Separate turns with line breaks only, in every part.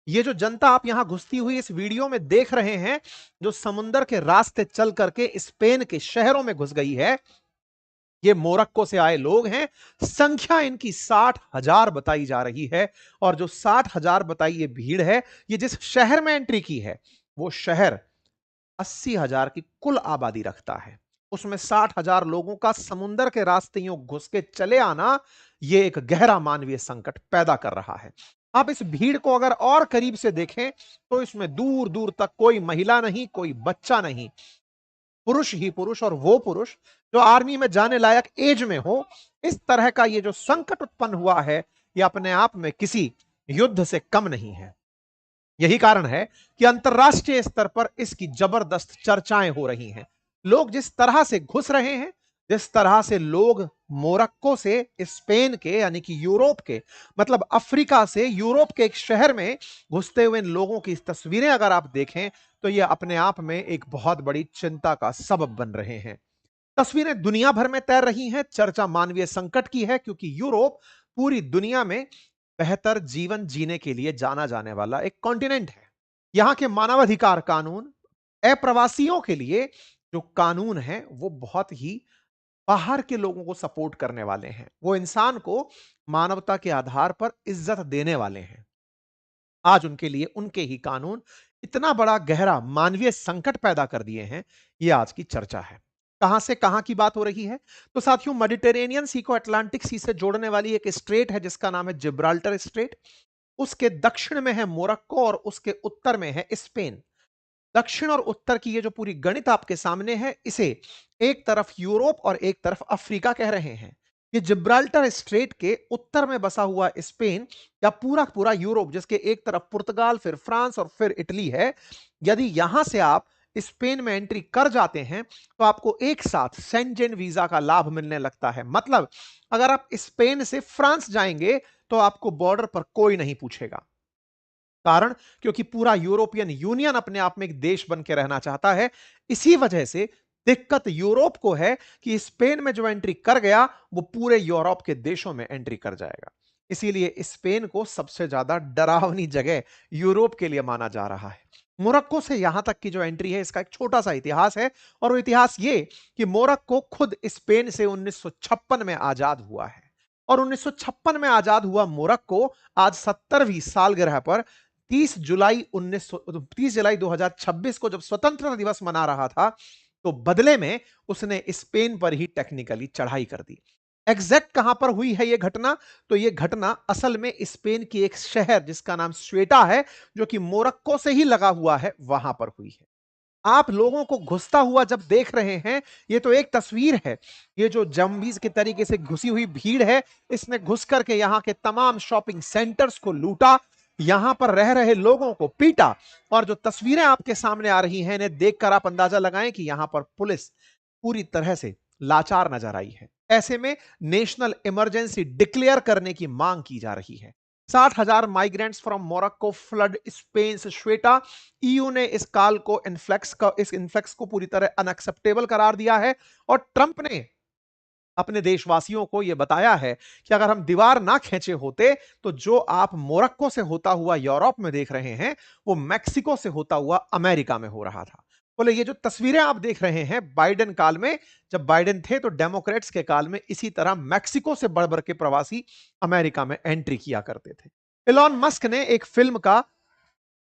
ये जो जनता आप यहां घुसती हुई इस वीडियो में देख रहे हैं, जो समुंदर के रास्ते चल करके स्पेन के शहरों में घुस गई है, ये मोरक्को से आए लोग हैं। संख्या इनकी 60,000 बताई जा रही है। और जो 60,000 बताई ये भीड़ है, ये जिस शहर में एंट्री की है, वो शहर 80,000 की कुल आबादी रखता है। उसमें 60,000 लोगों का समुंदर के रास्ते यूं घुस के चले आना, यह एक गहरा मानवीय संकट पैदा कर रहा है। आप इस भीड़ को अगर और करीब से देखें, तो इसमें दूर दूर तक कोई महिला नहीं, कोई बच्चा नहीं, पुरुष ही पुरुष, और वो पुरुष जो आर्मी में जाने लायक एज में हो। इस तरह का ये जो संकट उत्पन्न हुआ है, ये अपने आप में किसी युद्ध से कम नहीं है। यही कारण है कि अंतरराष्ट्रीय स्तर पर इसकी जबरदस्त चर्चाएं हो रही हैं। लोग जिस तरह से घुस रहे हैं, जिस तरह से लोग मोरक्को से स्पेन के, यानी कि यूरोप के, मतलब अफ्रीका से यूरोप के एक शहर में घुसते हुए इन लोगों की तस्वीरें अगर आप देखें, तो यह अपने आप में एक बहुत बड़ी चिंता का सबब बन रहे हैं। तस्वीरें दुनिया भर में तैर रही हैं। चर्चा मानवीय संकट की है, क्योंकि यूरोप पूरी दुनिया में बेहतर जीवन जीने के लिए जाना जाने वाला एक कॉन्टिनेंट है। यहां के मानवाधिकार कानून, अप्रवासियों के लिए जो कानून है, वो बहुत ही बाहर के लोगों को सपोर्ट करने वाले हैं। वो इंसान को मानवता के आधार पर इज्जत देने वाले हैं। आज उनके लिए उनके ही कानून इतना बड़ा गहरा मानवीय संकट पैदा कर दिए हैं। यह आज की चर्चा है। कहां से कहां की बात हो रही है? तो साथियों, मेडिटेरेनियन सी को अटलांटिक सी से जोड़ने वाली एक स्ट्रेट है जिसका नाम है जिब्राल्टर स्ट्रेट। उसके दक्षिण में है मोरक्को और उसके उत्तर में है स्पेन। दक्षिण और उत्तर की ये जो पूरी गणित आपके सामने है, इसे एक तरफ यूरोप और एक तरफ अफ्रीका कह रहे हैं। ये जिब्राल्टर स्ट्रेट के उत्तर में बसा हुआ स्पेन, या पूरा पूरा यूरोप, जिसके एक तरफ पुर्तगाल, फिर फ्रांस और फिर इटली है। यदि यहां से आप स्पेन में एंट्री कर जाते हैं, तो आपको एक साथ शेंजेन वीजा का लाभ मिलने लगता है। मतलब अगर आप स्पेन से फ्रांस जाएंगे, तो आपको बॉर्डर पर कोई नहीं पूछेगा। कारण, क्योंकि पूरा यूरोपियन यूनियन अपने आप में एक देश बन के रहना चाहता है। इसी वजह से दिक्कत यूरोप को है कि स्पेन में जो एंट्री कर गया, वो पूरे यूरोप के देशों में एंट्री कर जाएगा। इसीलिए स्पेन को सबसे ज्यादा डरावनी जगह यूरोप के लिए माना जा रहा है। मोरक्को से यहां तक की जो एंट्री है, इसका एक छोटा सा इतिहास है। और वो इतिहास ये कि मोरक्को खुद स्पेन से 1956 में आजाद हुआ है। और 1956 में आजाद हुआ मोरक्को आज 70वीं सालगिरह पर 30 जुलाई 2026 को जब स्वतंत्रता दिवस मना रहा था, तो बदले में उसने स्पेन पर ही टेक्निकली चढ़ाई कर दी। एग्जैक्ट कहां पर हुई है यह घटना? तो यह घटना असल में स्पेन की एक शहर जिसका नाम स्वेटा है, जो कि मोरक्को से ही लगा हुआ है, वहां पर हुई है। आप लोगों को घुसता हुआ जब देख रहे हैं, ये तो एक तस्वीर है। ये जो जम्बीज के तरीके से घुसी हुई भीड़ है, इसने घुस करके यहां के तमाम शॉपिंग सेंटर्स को लूटा, यहां पर रह रहे लोगों को पीटा। और जो तस्वीरें आपके सामने आ रही हैं, इन्हें देखकर आप अंदाजा लगाएं कि यहां पर पुलिस पूरी तरह से लाचार नजर आई है। ऐसे में नेशनल इमरजेंसी डिक्लेयर करने की मांग की जा रही है। 60,000 migrants from Morocco flood Spain Ceuta. EU ने इस इन्फ्लेक्स को पूरी तरह अनएक्सेप्टेबल करार दिया है। और ट्रंप ने अपने देशवासियों को यह बताया है कि अगर हम दीवार ना खींचे होते, तो जो आप मोरक्को से होता हुआ यूरोप में देख रहे हैं, वो मैक्सिको से होता हुआ अमेरिका में हो रहा था। बोले ये जो तस्वीरें आप देख रहे हैं, बाइडेन काल में, जब बाइडेन थे, तो डेमोक्रेट्स के काल में इसी तरह मैक्सिको से बढ़ बढ़ के प्रवासी अमेरिका में एंट्री किया करते थे। इलॉन मस्क ने एक फिल्म का,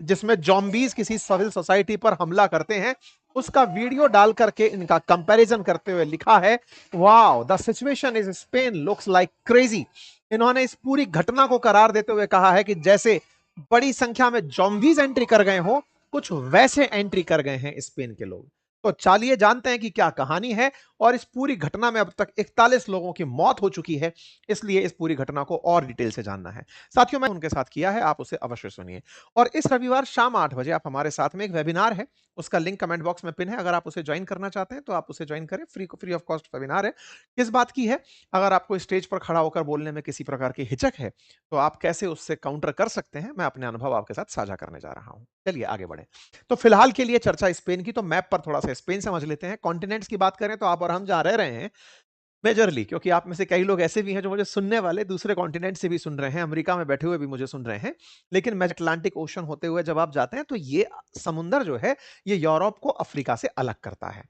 जिसमें जॉम्बीज किसी सिविल सोसाइटी पर हमला करते हैं, उसका वीडियो डाल करके इनका कंपैरिजन करते हुए लिखा है, wow the situation is Spain looks like crazy. इन्होंने इस पूरी घटना को करार देते हुए कहा है कि जैसे बड़ी संख्या में जॉम्बीज एंट्री कर गए हो, कुछ वैसे एंट्री कर गए हैं स्पेन के लोग। तो चलिए जानते हैं कि क्या कहानी है। और इस पूरी घटना में अब तक 41 लोगों की मौत हो चुकी है, इसलिए इस पूरी घटना को और डिटेल से जानना है। साथियों, मैं उनके साथ किया है, आप उसे अवश्य सुनिए। और इस रविवार शाम 8 बजे आप हमारे साथ में एक वेबिनार है, उसका लिंक कमेंट बॉक्स में पिन है। अगर आप उसे ज्वाइन करना चाहते हैं, तो आप उसे ज्वाइन करें। फ्री ऑफ कॉस्ट वेबिनार है। किस बात की है? अगर आपको स्टेज पर खड़ा होकर बोलने में किसी प्रकार की हिचक है, तो आप कैसे उससे काउंटर कर सकते हैं, मैं अपने अनुभव आपके साथ साझा करने जा रहा हूं। चलिए आगे बढ़े। तो फिलहाल के लिए चर्चा स्पेन की, तो मैप पर थोड़ा सा स्पेन समझ लेते हैं। कॉन्टिनेंट्स की बात करें, तो आप और हम जहां रह रहे हैं, मेजरली, क्योंकि आप में से कई लोग ऐसे भी हैं जो मुझे सुनने वाले दूसरे कॉन्टिनेंट से भी सुन रहे हैं, अमेरिका में बैठे हुए भी मुझे सुन रहे हैं। लेकिन मैं अटलांटिक ओशन होते हुए जब आप जाते हैं तो ये समुंदर जो है ये यूरोप को अफ्रीका से अलग करता है।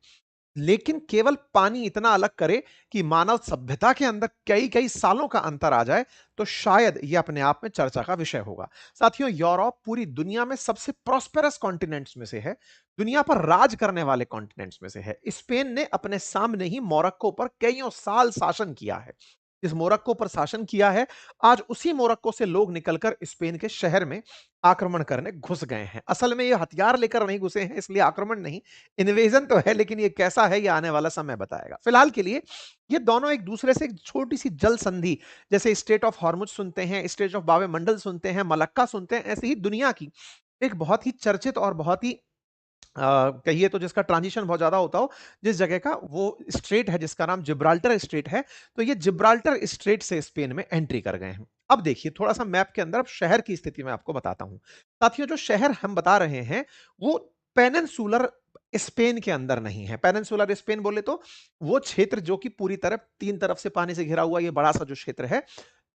लेकिन केवल पानी इतना अलग करे कि मानव सभ्यता के अंदर कई कई सालों का अंतर आ जाए, तो शायद यह अपने आप में चर्चा का विषय होगा। साथियों, यूरोप पूरी दुनिया में सबसे प्रॉस्पेरस कॉन्टिनेंट्स में से है, दुनिया पर राज करने वाले कॉन्टिनेंट्स में से है। स्पेन ने अपने सामने ही मोरक्को पर कईयों साल शासन किया है। इस मोरक्को पर शासन किया है, आज उसी मोरक्को से लोग निकलकर स्पेन के शहर में आक्रमण करने घुस गए हैं। असल में ये हथियार लेकर नहीं घुसे हैं, इसलिए आक्रमण नहीं, इन्वेजन तो है, लेकिन ये कैसा है ये आने वाला समय बताएगा। फिलहाल के लिए ये दोनों एक दूसरे से एक छोटी सी जल संधि, जैसे स्टेट ऑफ हॉर्मुज सुनते हैं, स्टेट ऑफ बाबे मंडल सुनते हैं, मलक्का सुनते हैं, ऐसे ही दुनिया की एक बहुत ही चर्चित और बहुत ही कहिए तो जिसका ट्रांजिशन बहुत ज्यादा होता हो, जिस जगह का वो स्ट्रेट है जिसका नाम जिब्राल्टर स्ट्रेट है। तो ये जिब्राल्टर स्ट्रेट से स्पेन में एंट्री कर गए हैं। अब देखिए थोड़ा सा मैप के अंदर अब शहर की स्थिति में आपको बताता हूं। साथियों, जो शहर हम बता रहे हैं वो पेनिनसुलर स्पेन के अंदर नहीं है। पेनिनसुलर स्पेन बोले तो वो क्षेत्र जो कि पूरी तरफ तीन तरफ से पानी से घिरा हुआ ये बड़ा सा जो क्षेत्र है,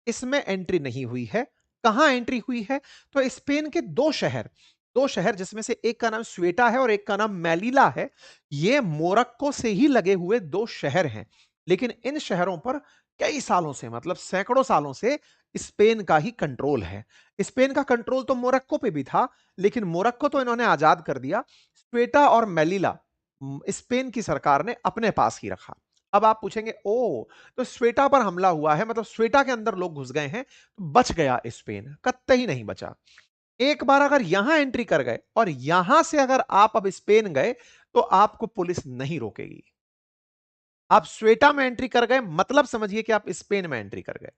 इसमें एंट्री नहीं हुई है। कहां एंट्री हुई है? तो स्पेन के दो शहर जिसमें से एक का नाम स्वेटा है और एक का नाम मेलिला है, ये मोरक्को से ही लगे हुए दो शहर हैं। लेकिन इन शहरों पर कई सालों से, मतलब सैकड़ों सालों से स्पेन का ही कंट्रोल है। स्पेन का कंट्रोल तो मोरक्को पे भी था, लेकिन मोरक्को तो इन्होंने आजाद कर दिया। स्वेटा और मेलिला स्पेन की सरकार ने अपने पास ही रखा। अब आप पूछेंगे, ओ तो स्वेटा पर हमला हुआ है, मतलब स्वेटा के अंदर लोग घुस गए हैं, तो बच गया स्पेन? कतई नहीं बचा। एक बार अगर यहां एंट्री कर गए और यहां से अगर आप अब स्पेन गए, तो आपको पुलिस नहीं रोकेगी। आप स्वेटा में एंट्री कर गए, मतलब समझिए कि आप स्पेन में एंट्री कर गए।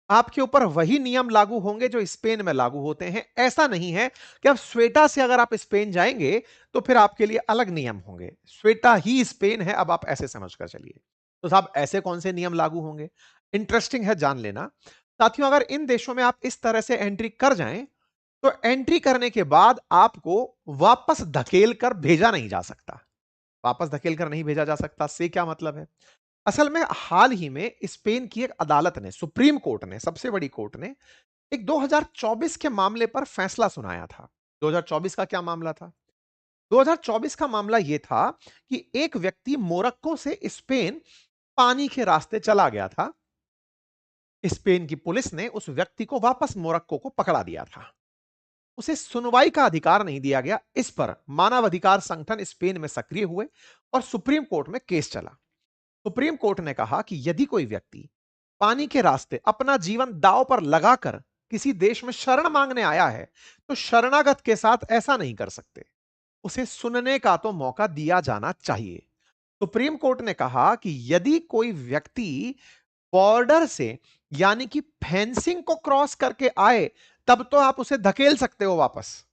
आपके ऊपर वही नियम लागू होंगे जो स्पेन में लागू होते हैं। ऐसा नहीं है कि अब स्वेटा से अगर आप स्पेन जाएंगे तो फिर आपके लिए अलग नियम होंगे। स्वेटा ही स्पेन है, अब आप ऐसे समझकर चलिए। तो साहब ऐसे कौन से नियम लागू होंगे? इंटरेस्टिंग है जान लेना। साथियों, अगर इन देशों में आप इस तरह से एंट्री कर जाएं, तो एंट्री करने के बाद आपको वापस धकेल कर भेजा नहीं जा सकता। वापस धकेल कर नहीं भेजा जा सकता से क्या मतलब है? असल में हाल ही में स्पेन की एक अदालत ने, सुप्रीम कोर्ट ने, सबसे बड़ी कोर्ट ने एक 2024 के मामले पर फैसला सुनाया था। 2024 का क्या मामला था? 2024 का मामला यह था कि एक व्यक्ति मोरक्को से स्पेन पानी के रास्ते चला गया था। स्पेन की पुलिस ने उस व्यक्ति को वापस मोरक्को को पकड़ा दिया था। उसे सुनवाई का अधिकार नहीं दिया गया। इस पर मानवाधिकार संगठन स्पेन में सक्रिय हुए और सुप्रीम कोर्ट में केस चला। सुप्रीम कोर्ट ने कहा कि यदि कोई व्यक्ति पानी के रास्ते अपना जीवन दांव पर लगाकर किसी देश में शरण मांगने आया है, तो शरणागत के साथ ऐसा नहीं कर सकते। उसे सुनने का तो मौका दिया जाना चाहिए। सुप्रीम कोर्ट ने कहा कि यदि कोई व्यक्ति बॉर्डर से, यानी कि फेंसिंग को क्रॉस करके आए, तब तो आप उसे धकेल सकते हो वापस।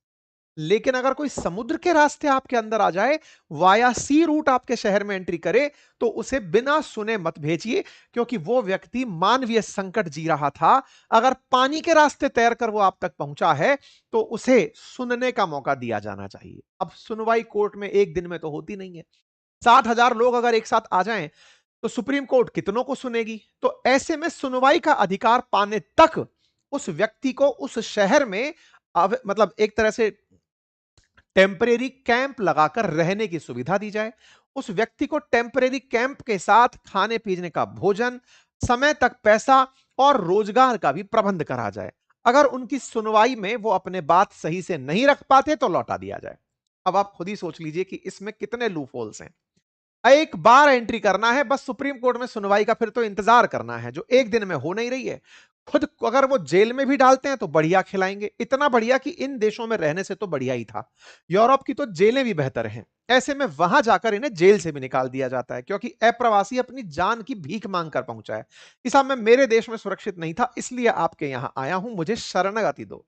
लेकिन अगर कोई समुद्र के रास्ते आपके अंदर आ जाए, वाया सी रूट आपके शहर में एंट्री करे, तो उसे बिना सुने मत भेजिए, क्योंकि वो व्यक्ति मानवीय संकट जी रहा था। अगर पानी के रास्ते तैरकर वो आप तक पहुंचा है, तो उसे सुनने का मौका दिया जाना चाहिए। अब सुनवाई कोर्ट में एक दिन में तो होती नहीं है। 60,000 लोग अगर एक साथ आ जाएं, तो सुप्रीम कोर्ट कितनों को सुनेगी? तो ऐसे में सुनवाई का अधिकार पाने तक उस व्यक्ति को उस शहर में अब मतलब एक तरह से टेम्परेरी कैंप लगाकर रहने की सुविधा दी जाए। उस व्यक्ति को टेम्परेरी कैंप के साथ खाने पीने का भोजन, समय तक पैसा और रोजगार का भी प्रबंध करा जाए। अगर उनकी सुनवाई में वो अपने बात सही से नहीं रख पाते तो लौटा दिया जाए। अब आप खुद ही सोच लीजिए कि इसमें कितने लूप होल्स हैं। एक बार एंट्री करना है बस सुप्रीम कोर्ट में सुनवाई का, फिर तो इंतजार करना है जो एक दिन में हो नहीं रही है। खुद अगर वो जेल में भी डालते हैं तो बढ़िया खिलाएंगे, इतना बढ़िया कि इन देशों में रहने से तो बढ़िया ही था। यूरोप की तो जेलें भी बेहतर हैं। ऐसे में वहां जाकर इन्हें जेल से भी निकाल दिया जाता है, क्योंकि अप्रवासी अपनी जान की भीख मांग कर पहुंचा है। इस मैं मेरे देश में सुरक्षित नहीं था, इसलिए आपके यहां आया हूं, मुझे शरणागति दो।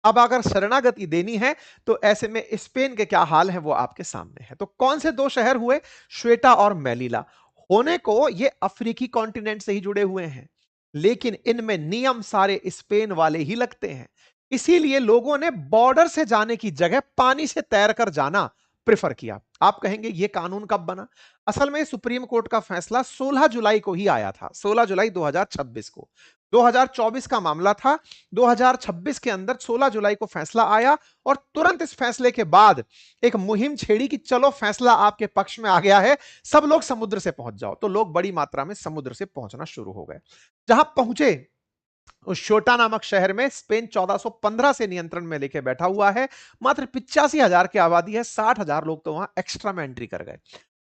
अब अगर शरणागति देनी है, तो ऐसे में स्पेन के क्या हाल है वो आपके सामने है। तो कौन से दो शहर हुए? स्वेटा और मेलिला। होने को ये अफ्रीकी कॉन्टिनेंट से ही जुड़े हुए हैं, लेकिन इनमें नियम सारे स्पेन वाले ही लगते हैं। इसीलिए लोगों ने बॉर्डर से जाने की जगह पानी से तैरकर जाना प्रेफर किया। आप कहेंगे ये कानून कब बना? असल में सुप्रीम कोर्ट का फैसला 16 जुलाई को ही आया था, 16 जुलाई 2026 को। 2024 का मामला था, 2026 के अंदर 16 जुलाई को फैसला आया और तुरंत इस फैसले के बाद एक मुहिम छेड़ी कि चलो फैसला आपके पक्ष में आ गया है, सब लोग समुद्र से पहुंच जाओ। तो लोग बड़ी मात्रा में समुद्र से पहुंचना शुरू हो गए। जहां पहुंचे उस शोटा नामक शहर में स्पेन 1415 से नियंत्रण में लेके बैठा हुआ है। मात्र 85,000 की आबादी है, 60,000 लोग तो वहां एक्स्ट्रा में एंट्री कर गए।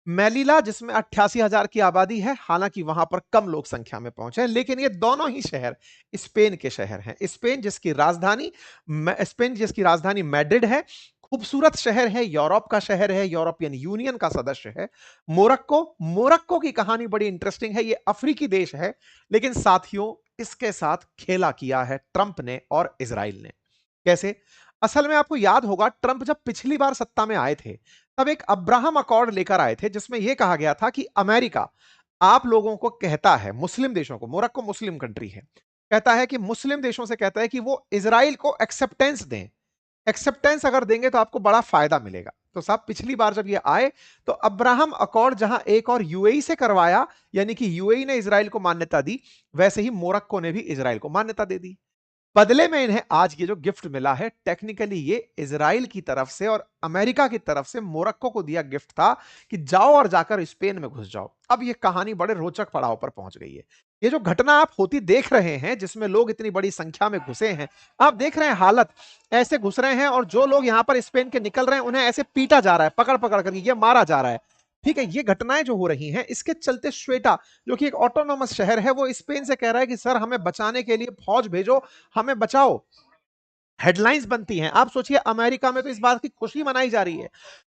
मेलिला जिसमें 88,000 की आबादी है, हालांकि वहां पर कम लोग संख्या में पहुंचे, लेकिन ये दोनों ही शहर स्पेन के शहर हैं। स्पेन जिसकी राजधानी मैड्रिड है, खूबसूरत शहर है, यूरोप का शहर है, यूरोपियन यूनियन का सदस्य है। मोरक्को की कहानी बड़ी इंटरेस्टिंग है। ये अफ्रीकी देश है, लेकिन साथियों इसके साथ खेला किया है ट्रंप ने और इजराइल ने। कैसे? असल में आपको याद होगा, ट्रंप जब पिछली बार सत्ता में आए थे तब एक अब्राहम अकॉर्ड लेकर आए थे, जिसमें यह कहा गया था कि अमेरिका आप लोगों को कहता है, मुस्लिम देशों को, मोरक्को मुस्लिम कंट्री है, कहता है कि मुस्लिम देशों से कहता है कि वो इजराइल को एक्सेप्टेंस दें। एक्सेप्टेंस अगर देंगे तो आपको बड़ा फायदा मिलेगा। तो साहब पिछली बार जब ये आए तो अब्राहम अकॉर्ड जहां एक और यूएई से करवाया, यानी कि यूएई ने इजराइल को मान्यता दी, वैसे ही मोरक्को ने भी इजराइल को मान्यता दे दी। बदले में इन्हें आज ये जो गिफ्ट मिला है, टेक्निकली ये इजराइल की तरफ से और अमेरिका की तरफ से मोरक्को को दिया गिफ्ट था कि जाओ और जाकर स्पेन में घुस जाओ। अब ये कहानी बड़े रोचक पड़ाव पर पहुंच गई है। ये जो घटना आप होती देख रहे हैं, जिसमें लोग इतनी बड़ी संख्या में घुसे हैं, आप देख रहे हैं हालत, ऐसे घुस रहे हैं और जो लोग यहां पर स्पेन के निकल रहे हैं उन्हें ऐसे पीटा जा रहा है, पकड़ पकड़ कर ये मारा जा रहा है। ठीक है, ये घटनाएं जो हो रही हैं, इसके चलते श्वेटा जो कि एक ऑटोनोमस शहर है, वो स्पेन से कह रहा है कि सर हमें बचाने के लिए फौज भेजो, हमें बचाओ। हेडलाइंस बनती हैं। आप सोचिए अमेरिका में तो इस बात की खुशी मनाई जा रही है।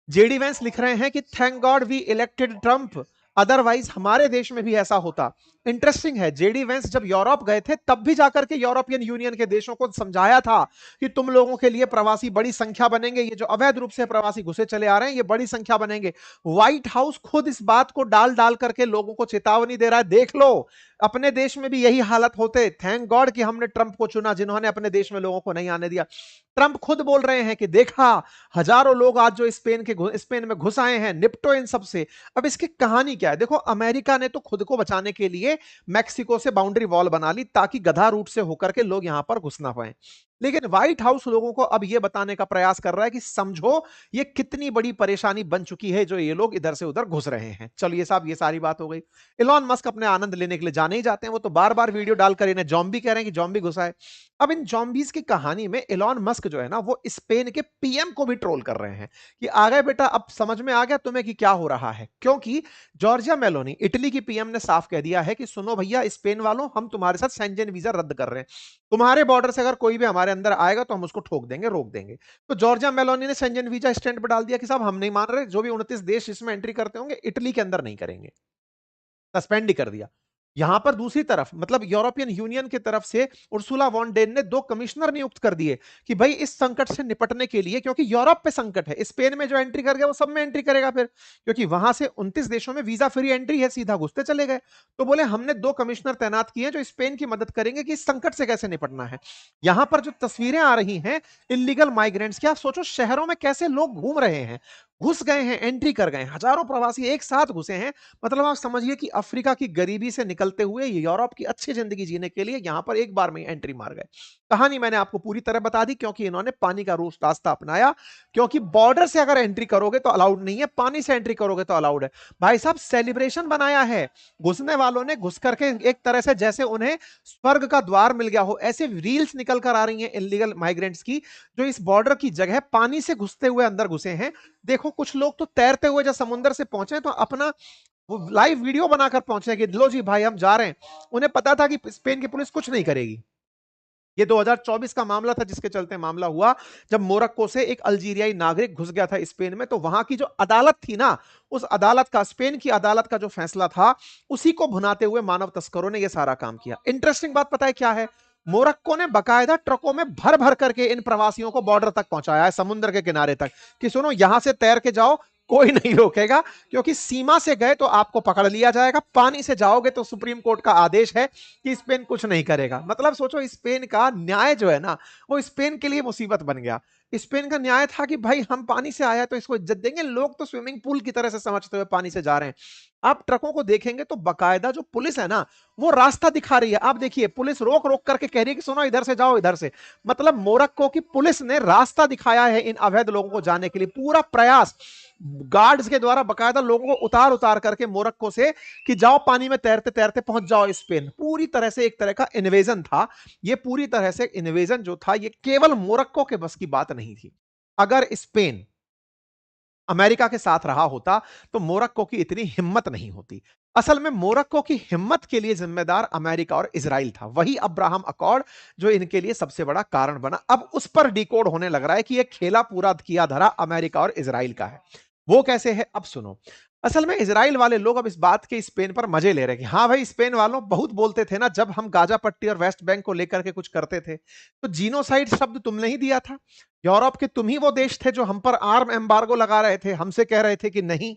जेडी वेंस लिख रहे हैं कि thank God we elected Trump, otherwise हमारे देश में भी ऐसा होता। इंटरेस्टिंग है, जेडी वेंस जब यूरोप गए थे तब भी जाकर के यूरोपियन यूनियन के देशों को समझाया था कि तुम लोगों के लिए प्रवासी बड़ी संख्या बनेंगे, ये जो अवैध रूप से प्रवासी घुसे चले आ रहे हैं ये बड़ी संख्या बनेंगे। व्हाइट हाउस खुद इस बात को डाल डाल करके लोगों को चेतावनी दे रहा है, देख लो अपने देश में भी यही हालत होते। थैंक गॉड कि हमने ट्रंप को चुना, जिन्होंने अपने देश में लोगों को नहीं आने दिया। ट्रंप खुद बोल रहे हैं कि देखा हजारों लोग आज जो स्पेन में घुस आए हैं, निपटो इन सब से। अब इसकी कहानी क्या है? देखो, अमेरिका ने तो खुद को बचाने के लिए मैक्सिको से बाउंड्री वॉल बना ली ताकि गधा रूट से होकर के लोग यहां पर घुस ना पाए। लेकिन व्हाइट हाउस लोगों को अब यह बताने का प्रयास कर रहा है कि समझो ये कितनी बड़ी परेशानी बन चुकी है जो ये लोग इधर से उधर घुस रहे हैं। चलिए साहब, ये सारी बात हो गई। इलॉन मस्क अपने आनंद लेने के लिए जाने ही जाते हैं, वो तो बार बार वीडियो डालकर इन्हें जॉम्बी कह रहे हैं कि जॉम्बी घुसा है। अब इन जॉम्बीज की कहानी में इलॉन मस्क जो है ना, वो स्पेन के पीएम को भी ट्रोल कर रहे हैं कि आ गए बेटा, अब समझ में आ गया तुम्हें कि क्या हो रहा है। क्योंकि जॉर्जिया मेलोनी, इटली की पीएम, ने साफ कह दिया है कि सुनो भैया स्पेन वालों, हम तुम्हारे साथ शेंजन वीजा रद्द कर रहे हैं। तुम्हारे बॉर्डर से अगर कोई भी हमारे अंदर आएगा तो हम उसको ठोक देंगे, रोक देंगे। तो जॉर्जिया मेलोनी ने शेंजन वीजा स्टैंड पर डाल दिया कि साहब हम नहीं मान रहे, जो भी 29 देश इसमें एंट्री करते होंगे इटली के अंदर नहीं करेंगे, सस्पेंड ही कर दिया। यहां पर दूसरी तरफ मतलब यूरोपियन यूनियन की तरफ से उर्सुला वॉन डेन ने 2 कमिश्नर नियुक्त कर दिए कि भाई इस संकट से निपटने के लिए, क्योंकि यूरोप पे संकट है, स्पेन में जो एंट्री कर गया वो सब में एंट्री करेगा फिर, क्योंकि वहां से 29 देशों में वीजा फ्री एंट्री है, सीधा घुसते चले गए। तो बोले हमने 2 कमिश्नर तैनात किए जो स्पेन की मदद करेंगे कि इस संकट से कैसे निपटना है। यहां पर जो तस्वीरें आ रही हैं इलीगल माइग्रेंट्स की, आप सोचो शहरों में कैसे लोग घूम रहे हैं, घुस गए हैं, एंट्री कर गए, हजारों प्रवासी एक साथ घुसे हैं। मतलब आप समझिए कि अफ्रीका की गरीबी से निकलते हुए यूरोप की अच्छी जिंदगी जीने के लिए यहां पर एक बार में एंट्री मार गए। कहानी मैंने आपको पूरी तरह बता दी, क्योंकि इन्होंने पानी का रास्ता अपनाया, क्योंकि बॉर्डर से अगर एंट्री करोगे तो अलाउड नहीं है, पानी से एंट्री करोगे तो अलाउड है। भाई साहब सेलिब्रेशन बनाया है, घुसने वालों ने घुस करके एक तरह से जैसे उन्हें स्वर्ग का द्वार मिल गया हो, ऐसे रील्स निकल कर आ रही हैं इलीगल माइग्रेंट्स की, जो इस बॉर्डर की जगह पानी से घुसते हुए अंदर घुसे हैं। देखो कुछ लोग तो तैरते हुए जब समुद्र से पहुंचे तो अपना वो लाइव वीडियो बनाकर पहुंचे कि लो जी भाई हम जा रहे हैं। उन्हें पता था कि स्पेन की पुलिस कुछ नहीं करेगी। ये 2024 का मामला था, जिसके चलते मामला हुआ जब मोरक्को से एक अल्जीरियाई नागरिक घुस गया था स्पेन में। तो वहां की जो अदालत थी ना, उस अदालत का, स्पेन की अदालत का जो फैसला था, उसी को भुनाते हुए मानव तस्करों ने यह सारा काम किया। इंटरेस्टिंग बात पता है क्या है? मोरक्को ने बकायदा ट्रकों में भर भर करके इन प्रवासियों को बॉर्डर तक पहुंचाया है, समुद्र के किनारे तक, कि सुनो यहां से तैर के जाओ, कोई नहीं रोकेगा, क्योंकि सीमा से गए तो आपको पकड़ लिया जाएगा, पानी से जाओगे तो सुप्रीम कोर्ट का आदेश है कि स्पेन कुछ नहीं करेगा। मतलब सोचो, स्पेन का न्याय जो है ना, वो स्पेन के लिए मुसीबत बन गया। स्पेन का न्याय था कि भाई हम पानी से आया तो इसको इज्जत देंगे, लोग तो स्विमिंग पूल की तरह से समझते हुए पानी से जा रहे हैं। आप ट्रकों को देखेंगे तो बकायदा जो पुलिस है ना, वो रास्ता दिखा रही है। आप देखिए, पुलिस रोक रोक करके कह रही है कि सुनो, इधर से जाओ, इधर से। मतलब मोरक्को की पुलिस ने रास्ता दिखाया है इन अवैध लोगों को जाने के लिए। पूरा प्रयास गार्ड्स के द्वारा बकायदा लोगों को उतार उतार करके मोरक्को से, कि जाओ पानी में तैरते तैरते पहुंच जाओ स्पेन। पूरी तरह से एक तरह का इन्वेजन था। ये पूरी तरह से इन्वेजन जो था, ये केवल मोरक्को के बस की बात नहीं थी। अगर स्पेन अमेरिका के साथ रहा होता तो मोरक्को की इतनी हिम्मत नहीं होती। असल में मोरक्को की हिम्मत के लिए जिम्मेदार अमेरिका और इजराइल था। वही अब्राहम अकॉर्ड जो इनके लिए सबसे बड़ा कारण बना। अब उस पर डिकोड होने लग रहा है कि यह खेला पूरा किया धरा अमेरिका और इजराइल का है। वो कैसे है, अब सुनो। असल में इजराइल वाले लोग अब इस बात के स्पेन पर मजे ले रहे हैं कि हाँ भाई, स्पेन वालों बहुत बोलते थे ना जब हम गाजा पट्टी और वेस्ट बैंक को लेकर के कुछ करते थे, तो जीनोसाइड शब्द तुमने ही दिया था। यूरोप के तुम ही वो देश थे जो हम पर आर्म एम्बार्गो लगा रहे थे, हमसे कह रहे थे कि नहीं,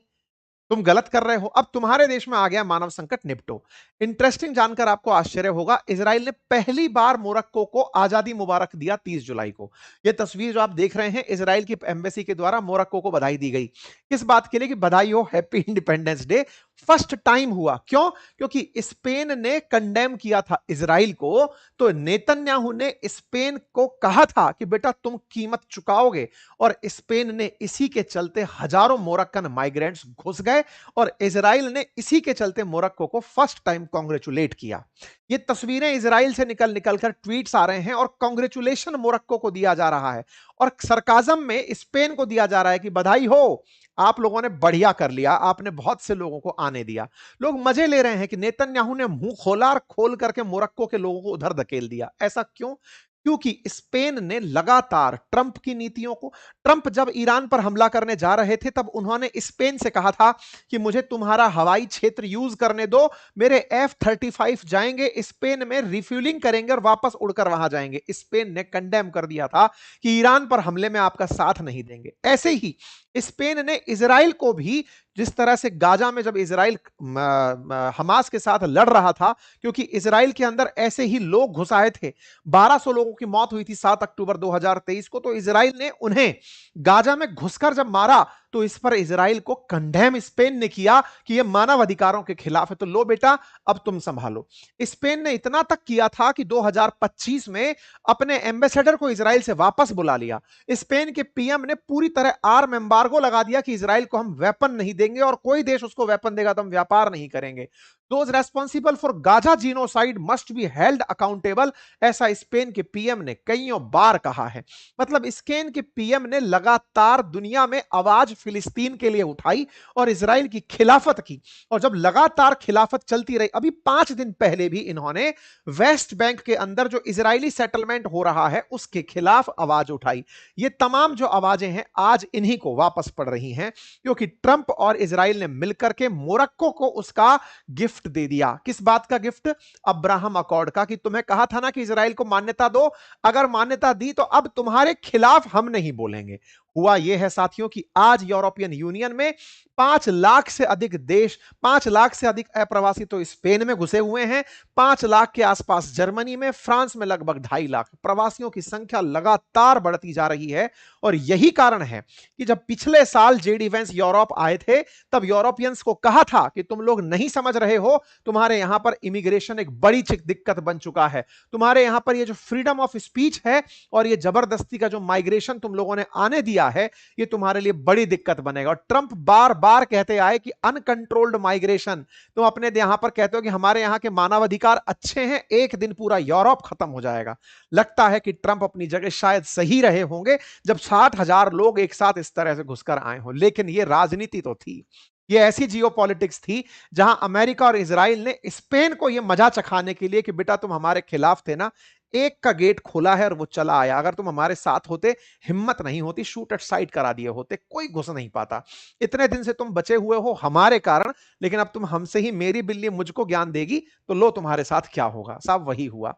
तुम गलत कर रहे हो। अब तुम्हारे देश में आ गया मानव संकट, निपटो। इंटरेस्टिंग जानकर आपको आश्चर्य होगा, इजराइल ने पहली बार मोरक्को को आजादी मुबारक दिया 30 जुलाई को। यह तस्वीर जो आप देख रहे हैं, इजराइल की एम्बेसी के द्वारा मोरक्को को बधाई दी गई। किस बात के लिए? कि बधाई हो, happy independence day. First time हुआ। क्यों? क्योंकि स्पेन ने कंडेम किया था इजराइल को, तो नेतन्याहू ने स्पेन को कहा था कि बेटा तुम कीमत चुकाओगे, और स्पेन ने इसी के चलते हजारों मोरक्कन माइग्रेंट्स घुस गए, और इजराइल ने इसी के चलते मोरक्को को फर्स्ट टाइम कांग्रेचुलेट किया। ये तस्वीरें इजराइल से निकल निकल कर ट्वीट्स आ रहे हैं, और कांग्रेचुलेशन मोरक्को को दिया जा रहा है, और सरकाजम में स्पेन को दिया जा रहा है कि बधाई हो, आप लोगों ने बढ़िया कर लिया, आपने बहुत से लोगों को आने दिया। लोग मजे ले रहे हैं कि नेतन्याहू ने मुंह खोला और खोल करके मोरक्को के लोगों को उधर धकेल दिया। ऐसा क्यों? क्योंकि स्पेन ने लगातार ट्रंप की नीतियों को, ट्रंप जब ईरान पर हमला करने जा रहे थे तब उन्होंने स्पेन से कहा था कि मुझे तुम्हारा हवाई क्षेत्र यूज करने दो, मेरे F-35 जाएंगे स्पेन में, रिफ्यूलिंग करेंगे और वापस उड़कर वहां जाएंगे। स्पेन ने कंडेम कर दिया था कि ईरान पर हमले में आपका साथ नहीं देंगे। ऐसे ही स्पेन ने इजराइल को भी, जिस तरह से गाजा में जब इजराइल हमास के साथ लड़ रहा था, क्योंकि इजराइल के अंदर ऐसे ही लोग घुस आए थे, 1200 लोगों की मौत हुई थी 7 अक्टूबर 2023 को, तो इजराइल ने उन्हें गाजा में घुसकर जब मारा तो इस पर इजराइल को कंडेम स्पेन ने किया कि यह मानव अधिकारों के खिलाफ है। तो लो बेटा, अब तुम संभालो। स्पेन ने इतना तक किया था कि 2025 में अपने एम्बेसडर को इजराइल से वापस बुला लिया। स्पेन के पीएम ने पूरी तरह आर्म एम्बार्गो लगा दिया कि इजराइल को हम वेपन नहीं देंगे, और कोई देश उसको वेपन देगा तो हम व्यापार नहीं करेंगे। Those responsible for Gaza genocide must be held accountable, ऐसा स्पेन के पीएम ने कईयों बार कहा है। मतलब स्पेन के पीएम ने लगातार दुनिया में आवाज फिलिस्तीन के लिए उठाई और इजराइल की खिलाफत की, और जब लगातार खिलाफत चलती रही, अभी 5 दिन पहले भी इन्होंने वेस्ट बैंक के अंदर जो इजरायली सेटलमेंट हो रहा है उसके खिलाफ आवाज उठाई। ये तमाम जो आवाजें हैं आज इन्हीं को वापस पड़ रही हैं, क्योंकि ट्रंप और इजराइल ने मिलकर के मोरक्को को उसका गिफ्ट दे दिया। किस बात का गिफ्ट? अब्राहम अकॉर्ड का, कि तुम्हें कहा था ना कि इजराइल को मान्यता दो, अगर मान्यता दी तो अब तुम्हारे खिलाफ हम नहीं बोलेंगे। हुआ यह है साथियों कि आज यूरोपियन यूनियन में 5 लाख से अधिक देश, 5 लाख से अधिक अप्रवासी तो स्पेन में घुसे हुए हैं, 5 लाख के आसपास जर्मनी में, फ्रांस में लगभग 2.5 लाख। प्रवासियों की संख्या लगातार बढ़ती जा रही है, और यही कारण है कि जब पिछले साल जेडी वेंस यूरोप आए थे तब यूरोपियंस को कहा था कि तुम लोग नहीं समझ रहे हो, तुम्हारे यहां पर इमिग्रेशन एक बड़ी दिक्कत बन चुका है, तुम्हारे यहां पर ये जो फ्रीडम ऑफ स्पीच है और ये जबरदस्ती का जो माइग्रेशन तुम लोगों ने आने दिया है, ये तुम्हारे लिए बड़ी दिक्कत बनेगा। और ट्रंप बार बार कहते आए कि अनकंट्रोल्ड माइग्रेशन, तुम अपने यहां पर कहते हो कि हमारे यहां के मानवाधिकार अच्छे हैं, एक दिन पूरा यूरोप खत्म हो जाएगा। लगता है कि ट्रंप अपनी जगह शायद सही रहे होंगे जब 60,000 लोग एक साथ इस तरह से घुसकर आए हो, लेकिन ये राजनीति तो थी, ये ऐसी जियोपॉलिटिक्स थी जहां अमेरिका और इजराइल ने स्पेन को यह मजा चखाने के लिए कि बेटा तुम हमारे खिलाफ थे ना, एक का गेट खोला है और वो चला आया, अगर तुम हमारे साथ होते, हिम्मत नहीं होती, शूट एट साइड करा दिए होते, कोई घुस नहीं पाता। इतने दिन से तुम बचे हुए हो हमारे कारण, लेकिन अब तुम हमसे ही मेरी बिल्ली मुझको ज्ञान देगी, तो लो तुम्हारे साथ क्या होगा। साहब वही हुआ।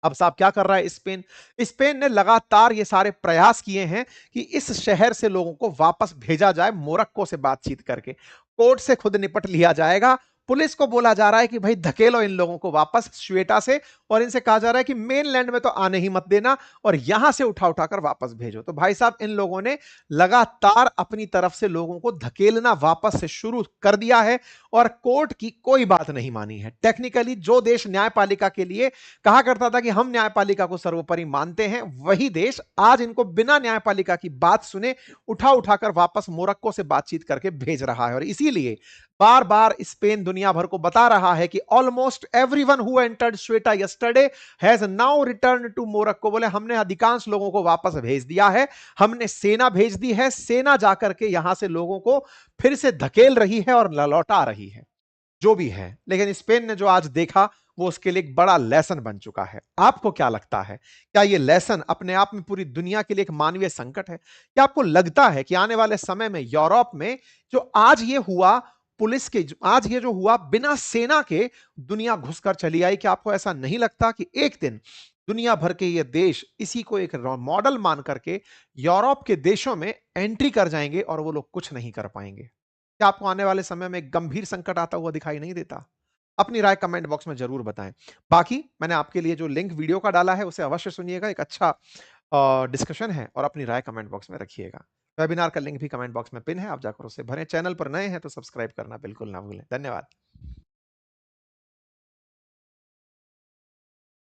अब साहब क्या कर रहा है स्पेन? स्पेन ने लगातार ये सारे प्रयास किए हैं कि इस शहर से लोगों को वापस भेजा जाए मोरक्को से बातचीत करके। कोर्ट से खुद निपट लिया जाएगा। पुलिस को बोला जा रहा है कि भाई धकेलो इन लोगों को वापस श्वेटा से, और इनसे कहा जा रहा है कि मेनलैंड में तो आने ही मत देना और यहां से उठा उठाकर वापस भेजो। तो भाई साहब इन लोगों ने लगातार अपनी तरफ से लोगों को धकेलना वापस से शुरू कर दिया है और कोर्ट की कोई बात नहीं मानी है। टेक्निकली जो देश न्यायपालिका के लिए कहा करता था कि हम न्यायपालिका को सर्वोपरि मानते हैं, वही देश आज इनको बिना न्यायपालिका की बात सुने उठा उठाकर वापस मोरक्को से बातचीत करके भेज रहा है। और इसीलिए बार बार स्पेन दुनिया भर को बता रहा है कि almost everyone who entered Ceuta yesterday has now return to Morocco. बोले हमने अधिकांश लोगों को वापस भेज दिया है, हमने सेना भेज दी है, सेना जाकर के यहां से लोगों को फिर से धकेल रही है और लौटा रही है, जो भी है। लेकिन स्पेन ने जो आज देखा वो उसके लिए एक बड़ा लेसन बन चुका है। आपको क्या लगता है, क्या ये लेसन अपने आप में पूरी दुनिया के लिए एक मानवीय संकट है? क्या आपको लगता है कि आने वाले समय में यूरोप में जो आज ये हुआ, पुलिस के आज ये जो हुआ बिना सेना के दुनिया घुसकर चली आई, क्या आपको ऐसा नहीं लगता कि एक दिन दुनिया भर के ये देश इसी को एक मॉडल मान करके यूरोप के देशों में एंट्री कर जाएंगे और वो लोग कुछ नहीं कर पाएंगे? क्या आपको आने वाले समय में एक गंभीर संकट आता हुआ दिखाई नहीं देता? अपनी राय कमेंट बॉक्स में जरूर बताएं। बाकी मैंने आपके लिए जो लिंक वीडियो का डाला है उसे अवश्य सुनिएगा, एक अच्छा डिस्कशन है, और अपनी राय कमेंट बॉक्स में रखिएगा। वेबिनार का लिंक भी कमेंट बॉक्स में पिन है, आप जाकर उसे भरें। चैनल पर नए हैं तो सब्सक्राइब करना बिल्कुल ना भूलें। धन्यवाद।